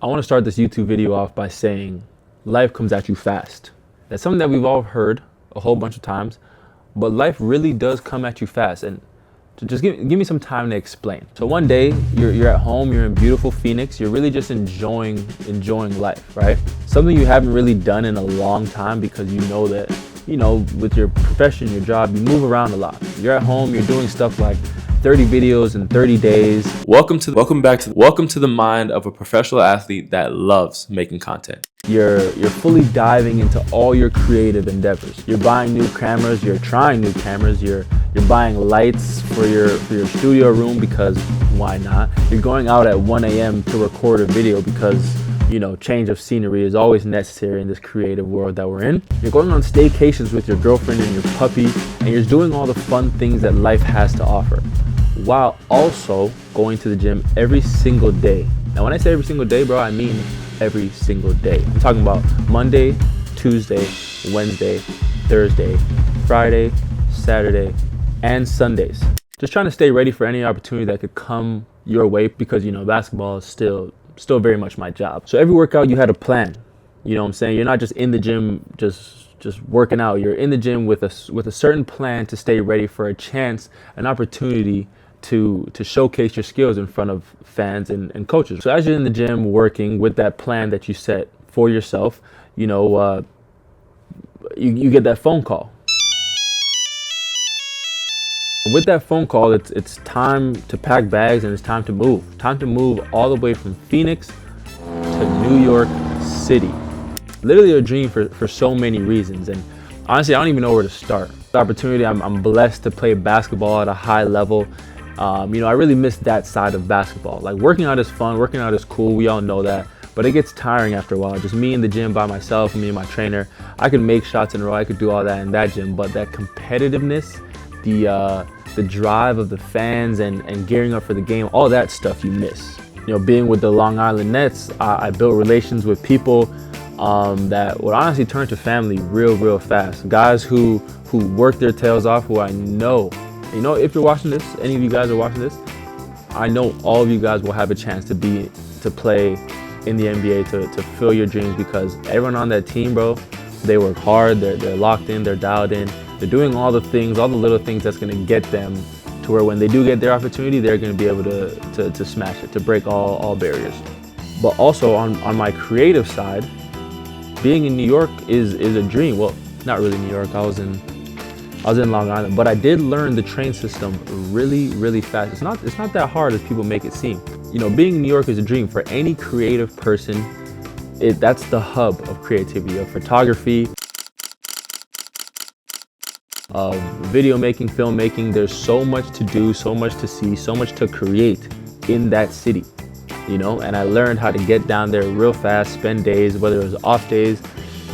I want to start this YouTube video off by saying life comes at you fast. That's something that we've all heard a whole bunch of times, but life really does come at you fast. And to just give me some time to explain. So one day you're at home, you're in beautiful Phoenix, you're really just enjoying life, right? Something you haven't really done in a long time because you know that, with your profession, your job, you move around a lot. You're at home, you're doing stuff like 30 videos in 30 days. Welcome to the mind of a professional athlete that loves making content. You're fully diving into all your creative endeavors. You're buying new cameras, you're trying new cameras, you're buying lights for your studio room because why not? You're going out at 1 a.m. to record a video because change of scenery is always necessary in this creative world that we're in. You're going on staycations with your girlfriend and your puppy, and you're doing all the fun things that life has to offer, while also going to the gym every single day. Now, when I say every single day, bro, I mean every single day. I'm talking about Monday, Tuesday, Wednesday, Thursday, Friday, Saturday, and Sundays. Just trying to stay ready for any opportunity that could come your way because, basketball is still very much my job. So every workout you had a plan. You know what I'm saying? You're not just in the gym just working out. You're in the gym with a certain plan to stay ready for a chance, an opportunity to showcase your skills in front of fans and coaches. So as you're in the gym working with that plan that you set for yourself, you get that phone call. With that phone call, it's time to pack bags and it's time to move. Time to move all the way from Phoenix to New York City. Literally a dream for so many reasons. And honestly, I don't even know where to start. The opportunity, I'm blessed to play basketball at a high level. I really miss that side of basketball. Like, working out is fun, working out is cool, we all know that. But it gets tiring after a while. Just me in the gym by myself, me and my trainer. I could make shots in a row, I could do all that in that gym. But that competitiveness, the drive of the fans and gearing up for the game, all that stuff you miss. Being with the Long Island Nets, I built relations with people that would honestly turn to family real fast. Guys who work their tails off, who I know, if you're watching this, any of you guys are watching this, I know all of you guys will have a chance to play in the NBA, to fill your dreams, because everyone on that team, bro, they work hard, they're locked in, they're dialed in. They're doing all the things, all the little things that's going to get them to where when they do get their opportunity, they're going to be able to smash it, to break all barriers. But also on my creative side, being in New York is a dream. Well, not really New York. I was in Long Island, but I did learn the train system really fast. It's not that hard as people make it seem. Being in New York is a dream for any creative person. That's the hub of creativity, of photography, of video making, filmmaking. There's so much to do, so much to see, so much to create in that city, and I learned how to get down there real fast, spend days, whether it was off days,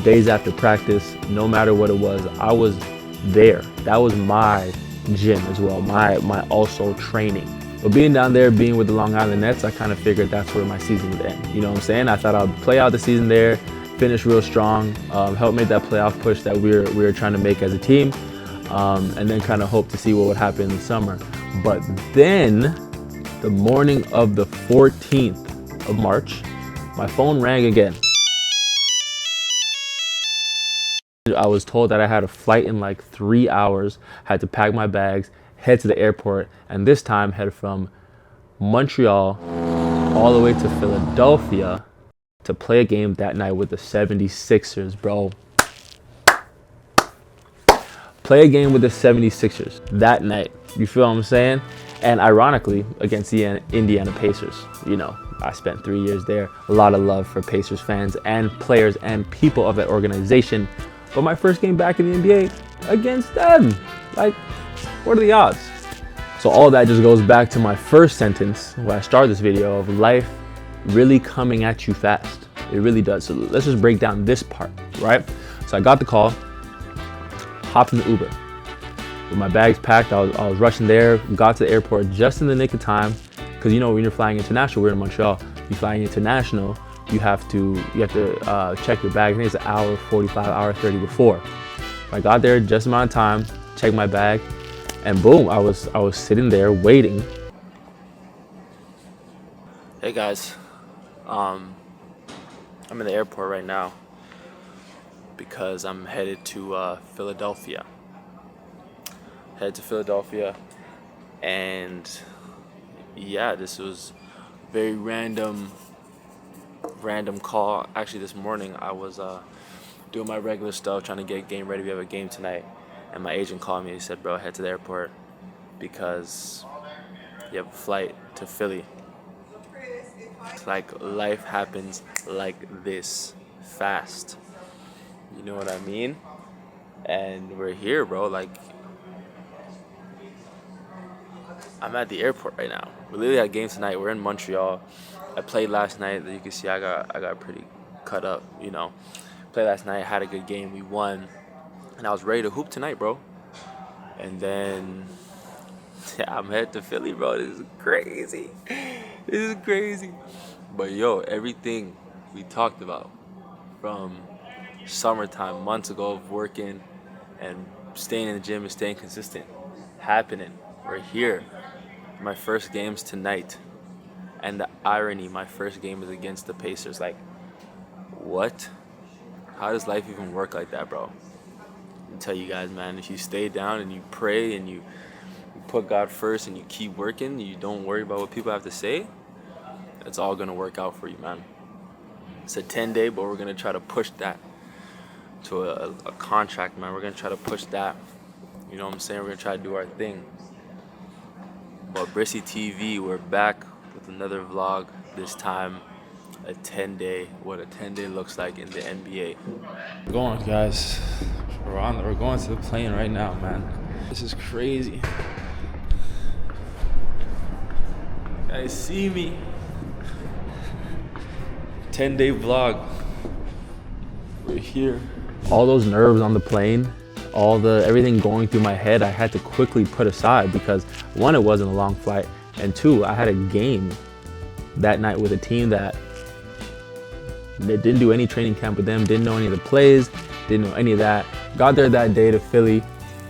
days after practice, no matter what it was, I was there. That was my gym as well, my also training. But being down there, being with the Long Island Nets, I kind of figured that's where my season would end. You know what I'm saying? I thought I'd play out the season there, finish real strong, help make that playoff push that we were trying to make as a team. And then kind of hope to see what would happen in the summer. But then, the morning of the 14th of March, my phone rang again. I was told that I had a flight in like 3 hours, had to pack my bags, head to the airport, and this time head from Montreal all the way to Philadelphia to play a game that night with the 76ers, bro. Play a game with the 76ers that night. You feel what I'm saying? And ironically, against the Indiana Pacers. I spent 3 years there. A lot of love for Pacers fans and players and people of that organization. But my first game back in the NBA against them. Like, what are the odds? So all that just goes back to my first sentence where I started this video of life really coming at you fast. It really does. So let's just break down this part, right? So I got the call. Hopped in the Uber. With my bags packed, I was rushing there, got to the airport just in the nick of time, because when you're flying international, we're in Montreal, you're flying international, you have to check your bag. I think it's an hour 45, hour 30 before. I got there just amount of time, checked my bag, and boom, I was sitting there waiting. Hey guys, I'm in the airport right now because I'm headed to Philadelphia. Headed to Philadelphia, and yeah, this was very random call. Actually, this morning I was doing my regular stuff, trying to get game ready. We have a game tonight, and my agent called me. He said, "Bro, head to the airport because you have a flight to Philly." It's like life happens like this fast. You know what I mean? And we're here, bro. Like, I'm at the airport right now. We literally had a game tonight. We're in Montreal. I played last night. You can see I got pretty cut up, you know. Played last night, had a good game. We won. And I was ready to hoop tonight, bro. And then yeah, I'm headed to Philly, bro. This is crazy. This is crazy. But yo, everything we talked about from summertime, months ago of working and staying in the gym and staying consistent, happening. We're here. My first game's tonight. And the irony, my first game is against the Pacers. Like, what? How does life even work like that, bro? I tell you guys, man, if you stay down and you pray and you put God first and you keep working, you don't worry about what people have to say, it's all gonna work out for you, man. It's a 10-day, but we're gonna try to push that to a contract, man. We're gonna try to push that. You know what I'm saying? We're gonna try to do our thing. But Brissy TV, we're back with another vlog. This time, a 10-day. What a 10-day looks like in the NBA. We're going, guys. We're going to the plane right now, man. This is crazy. You guys see me? 10-day vlog. We're here. All those nerves on the plane, everything going through my head, I had to quickly put aside because one, it wasn't a long flight, and two, I had a game that night with a team that didn't do any training camp with them, didn't know any of the plays, didn't know any of that. Got there that day to Philly.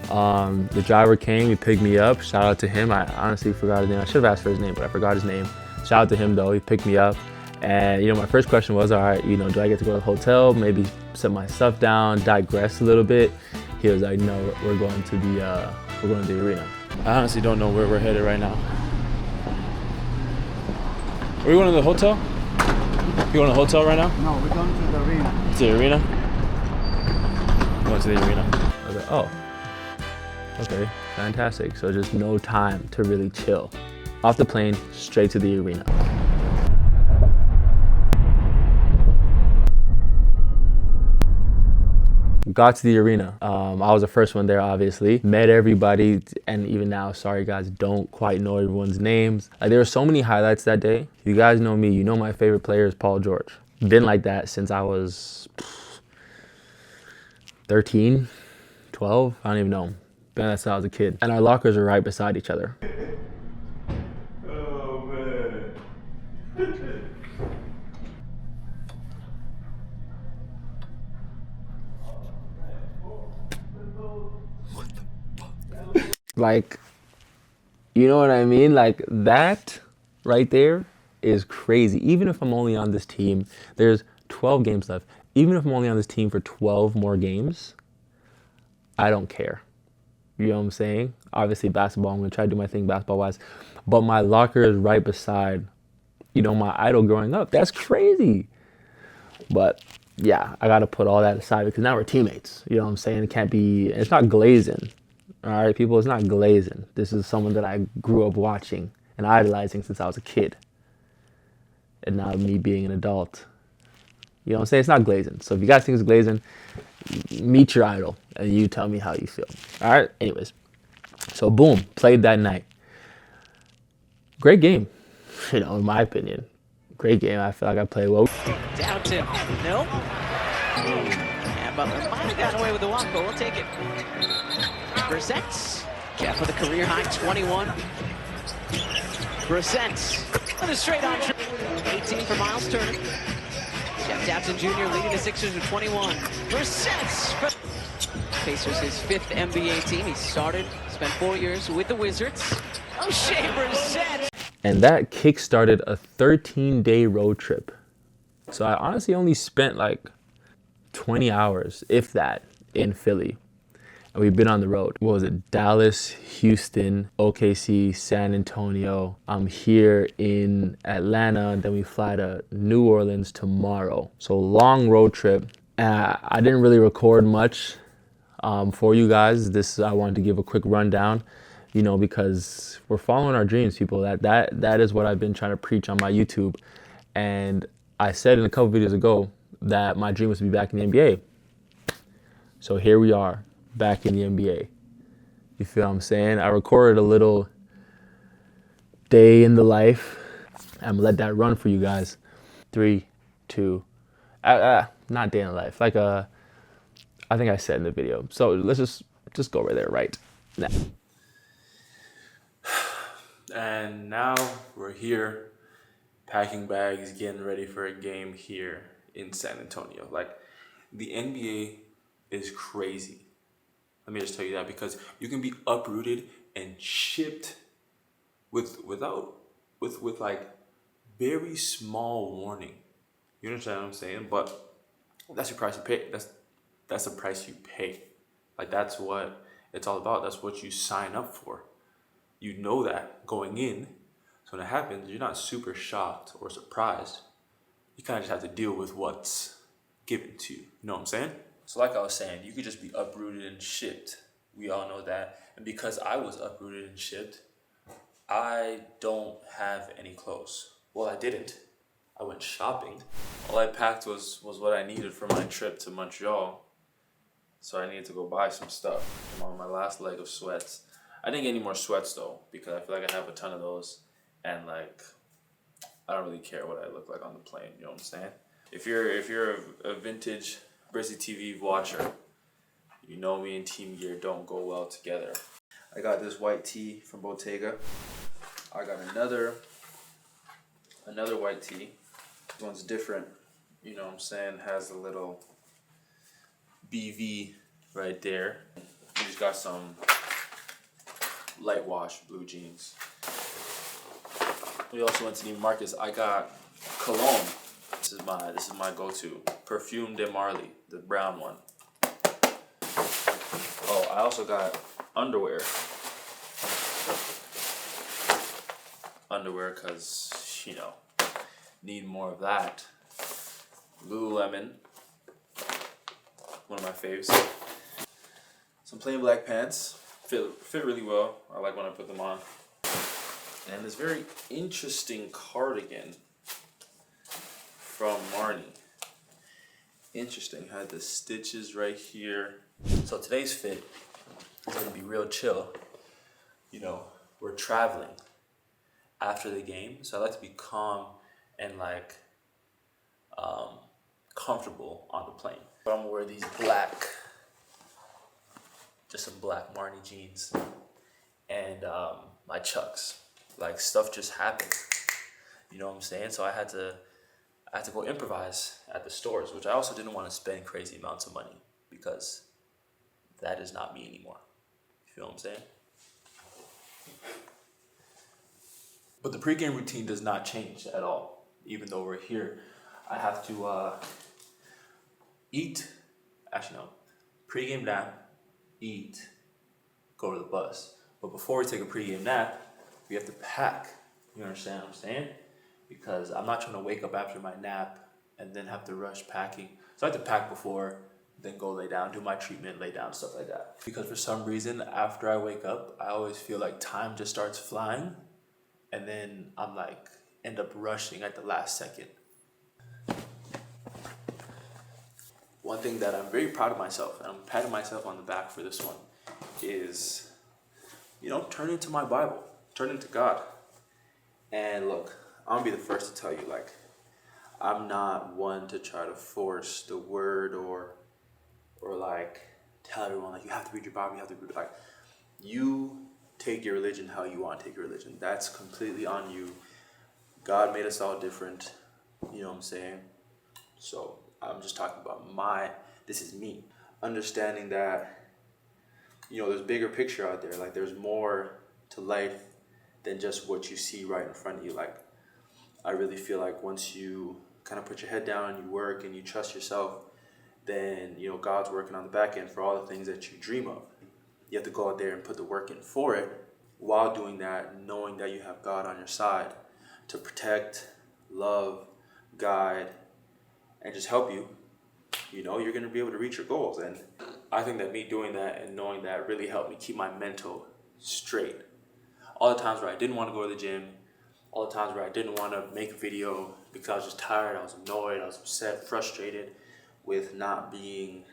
The driver came, he picked me up. Shout out to him. I honestly forgot his name. I should have asked for his name, but I forgot his name. Shout out to him though, he picked me up. And you know, my first question was, all right, you know, do I get to go to the hotel, maybe set my stuff down, digress a little bit? He was like, no, we're going to the arena. I honestly don't know where we're headed right now. Are we going to the hotel? You going to the hotel right now? No, we're going to the arena. To the arena? Going to the arena. I was like, oh, okay, fantastic. So just no time to really chill. Off the plane, straight to the arena. Got to the arena. I was the first one there, obviously. Met everybody, and even now, sorry guys, don't quite know everyone's names. There were so many highlights that day. You guys know me. You know my favorite player is Paul George. Been like that since I was 13, 12. I don't even know. Been that since I was a kid. And our lockers are right beside each other. Oh man. Like, you know what I mean? Like, that right there is crazy. Even if I'm only on this team, there's 12 games left. Even if I'm only on this team for 12 more games, I don't care. You know what I'm saying? Obviously, basketball, I'm going to try to do my thing basketball-wise. But my locker is right beside, you know, my idol growing up. That's crazy. But, yeah, I got to put all that aside because now we're teammates. You know what I'm saying? It can't be, it's not glazing. All right, people, it's not glazing. This is someone that I grew up watching and idolizing since I was a kid. And now me being an adult. You know what I'm saying? It's not glazing. So if you guys think it's glazing, meet your idol and you tell me how you feel. All right, anyways. So boom, played that night. Great game, you know, in my opinion. Great game. I feel like I played well. Downton, no. And Butler might have gotten away with the walk, but we'll take it. Brissy, Kev with a career high 21. Brissy with a straight on trip. 18 for Miles Turner. Jeff Downton Jr. leading the Sixers with 21. Brissy. Pacers his 5th NBA team. He started, spent 4 years with the Wizards. O'Shea Brissy. And that kick-started a 13-day road trip So I honestly only spent like 20 hours, if that, in Philly. And we've been on the road. What was it? Dallas, Houston, OKC, San Antonio. I'm here in Atlanta, and then we fly to New Orleans tomorrow. So long road trip. I didn't really record much for you guys. I wanted to give a quick rundown, you know, because we're following our dreams, people. That is what I've been trying to preach on my YouTube. And I said in a couple videos ago that my dream was to be back in the NBA. So here we are, back in the NBA. You feel what I'm saying? I recorded a little day in the life. I'm gonna let that run for you guys. 3, 2, not day in the life. Like I think I said in the video. So let's just go right there right now. And now we're here, packing bags, getting ready for a game here in San Antonio. Like, the NBA is crazy. Let me just tell you that, because you can be uprooted and shipped with like very small warning. You understand what I'm saying? But that's the price you pay. That's the price you pay. Like, that's what it's all about. That's what you sign up for. You know that going in. So when it happens, you're not super shocked or surprised. You kind of just have to deal with what's given to you. You know what I'm saying? So like I was saying, you could just be uprooted and shipped. We all know that. And because I was uprooted and shipped, I don't have any clothes. Well, I didn't. I went shopping. All I packed was what I needed for my trip to Montreal. So I needed to go buy some stuff. I'm on my last leg of sweats. I didn't get any more sweats though, because I feel like I have a ton of those. And like, I don't really care what I look like on the plane. You know what I'm saying? If you're a vintage Brissy TV watcher, you know me and team gear don't go well together. I got this white tee from Bottega. I got another white tee. This one's different. You know what I'm saying? Has a little BV right there. We just got some light wash blue jeans. We also went to Neiman Marcus. I got cologne. This is my go-to. Perfume de Marly, the brown one. Oh, I also got underwear. Underwear, cause you know, need more of that. Lululemon, one of my faves. Some plain black pants. Fit really well. I like when I put them on. And this very interesting cardigan from Marni. Interesting. Had the stitches right here. So today's fit is gonna be real chill. You know, we're traveling after the game, so I like to be calm and like comfortable on the plane. But I'm gonna wear these just some black Marni jeans and my Chucks. Like, stuff just happened. You know what I'm saying? So I had to go improvise at the stores, which I also didn't want to spend crazy amounts of money, because that is not me anymore. You feel what I'm saying? But the pregame routine does not change at all. Even though we're here, I have to eat. Actually, no. Pregame nap, eat, go to the bus. But before we take a pregame nap, we have to pack. You understand what I'm saying? Because I'm not trying to wake up after my nap and then have to rush packing. So I have to pack before, then go lay down, do my treatment, lay down, stuff like that. Because for some reason, after I wake up, I always feel like time just starts flying, and then I'm like, end up rushing at the last second. One thing that I'm very proud of myself, and I'm patting myself on the back for this one, is, you know, turn into my Bible, turn into God. And look, I'm gonna be the first to tell you, like, I'm not one to try to force the word or like tell everyone like you have to read your Bible, you have to read, like, you take your religion how you want to take your religion. That's completely on you. God made us all different, you know what I'm saying? So I'm just talking about this is me. Understanding that, you know, there's a bigger picture out there. Like, there's more to life than just what you see right in front of you. Like, I really feel like once you kind of put your head down and you work and you trust yourself, then, you know, God's working on the back end for all the things that you dream of. You have to go out there and put the work in for it. While doing that, knowing that you have God on your side to protect, love, guide, and just help you, you know, you're going to be able to reach your goals. And I think that me doing that and knowing that really helped me keep my mental straight. All the times where I didn't want to go to the gym, all the times where I didn't want to make a video because I was just tired, I was annoyed, I was upset, frustrated with not being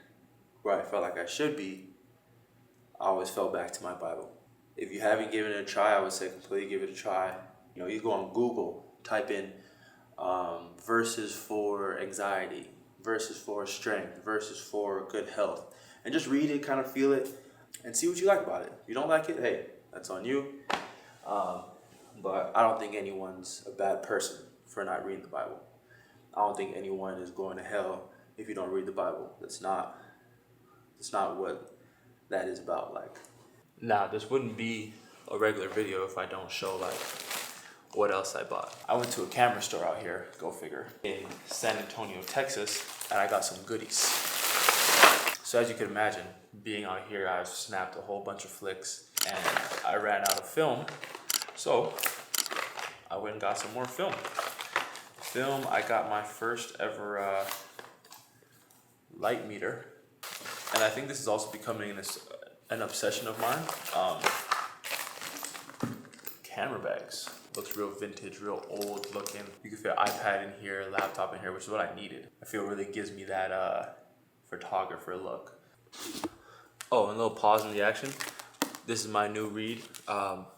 where I felt like I should be, I always fell back to my Bible. If you haven't given it a try, I would say completely give it a try. You know, you go on Google, type in verses for anxiety, verses for strength, verses for good health, and just read it, kind of feel it, and see what you like about it. If you don't like it, hey, that's on you. But I don't think anyone's a bad person for not reading the Bible. I don't think anyone is going to hell if you don't read the Bible. That's not what that is about. Like, now, this wouldn't be a regular video if I don't show like what else I bought. I went to a camera store out here, go figure, in San Antonio, Texas, and I got some goodies. So as you can imagine, being out here, I've snapped a whole bunch of flicks and I ran out of film. So I went and got some more film. I got my first ever light meter. And I think this is also becoming an obsession of mine. Camera bags. Looks real vintage, real old looking. You can fit an iPad in here, laptop in here, which is what I needed. I feel it really gives me that photographer look. Oh, and a little pause in the action. This is my new read,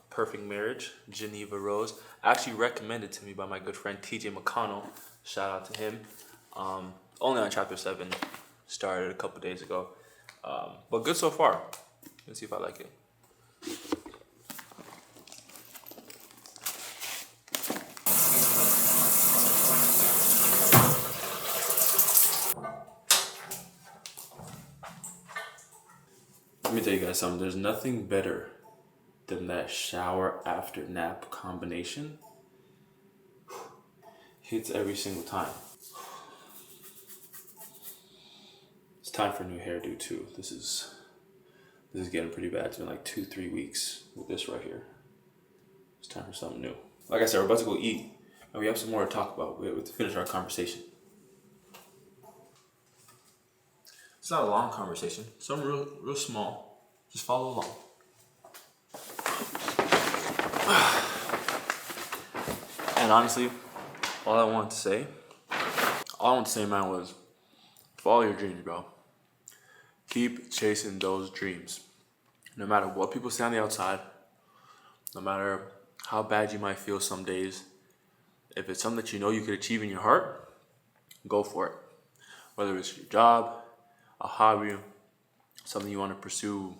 Perfect Marriage, Geneva Rose. Actually recommended to me by my good friend TJ McConnell. Shout out to him. Only on chapter 7. Started a couple days ago. But good so far. Let's see if I like it. Let me tell you guys something. There's nothing better than that shower after nap combination. Hits every single time. It's time for a new hairdo too. This is getting pretty bad. It's been like 2-3 weeks with this right here. It's time for something new. Like I said, we're about to go eat, and we have some more to talk about. We have to finish our conversation. It's not a long conversation. Something real small. Just follow along. And honestly, all I wanted to say, man, was follow your dreams, bro. Keep chasing those dreams. No matter what people say on the outside, no matter how bad you might feel some days, if it's something that you know you could achieve in your heart, go for it. Whether it's your job, a hobby, something you want to pursue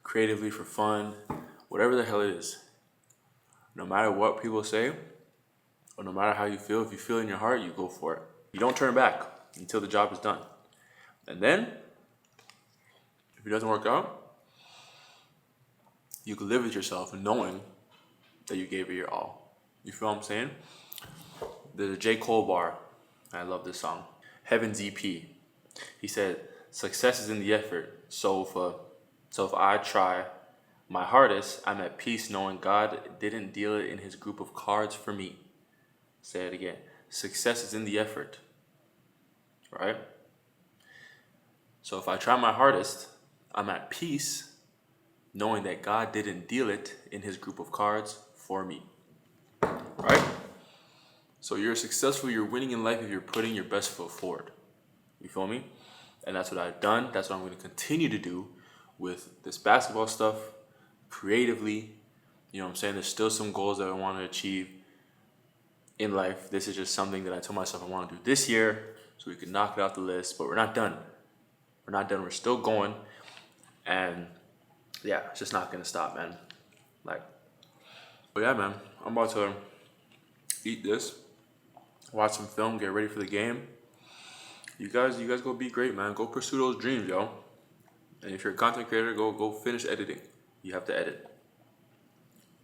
creatively for fun, whatever the hell it is. No matter what people say, or no matter how you feel, if you feel in your heart, you go for it. You don't turn back until the job is done. And then, if it doesn't work out, you can live with yourself knowing that you gave it your all. You feel what I'm saying? There's a J. Cole bar. I love this song. Heaven's EP. He said, success is in the effort. So if I try my hardest, I'm at peace knowing God didn't deal it in his group of cards for me. Say it again. Success is in the effort. Right? So if I try my hardest, I'm at peace knowing that God didn't deal it in his group of cards for me. Right? So you're successful, you're winning in life if you're putting your best foot forward. You feel me? And that's what I've done. That's what I'm going to continue to do with this basketball stuff, creatively. You know what I'm saying? There's still some goals that I want to achieve in life. This is just something that I told myself I want to do this year so we can knock it off the list. But we're not done. We're not done. We're still going. And yeah, it's just not going to stop, man. But yeah, man, I'm about to eat this, watch some film, get ready for the game. You guys go be great, man. Go pursue those dreams, yo. And if you're a content creator, go finish editing. You have to edit.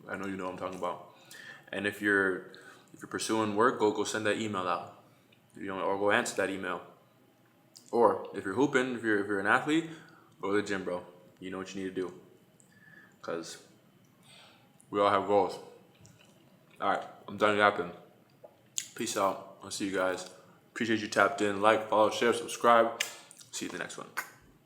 I know you know what I'm talking about. And if you're pursuing work, go send that email out. or go answer that email. Or if you're hooping, if you're an athlete, go to the gym, bro. You know what you need to do. Cause we all have goals. All right, I'm done yapping. Peace out. I'll see you guys. Appreciate you tapped in. Like, follow, share, subscribe. See you in the next one.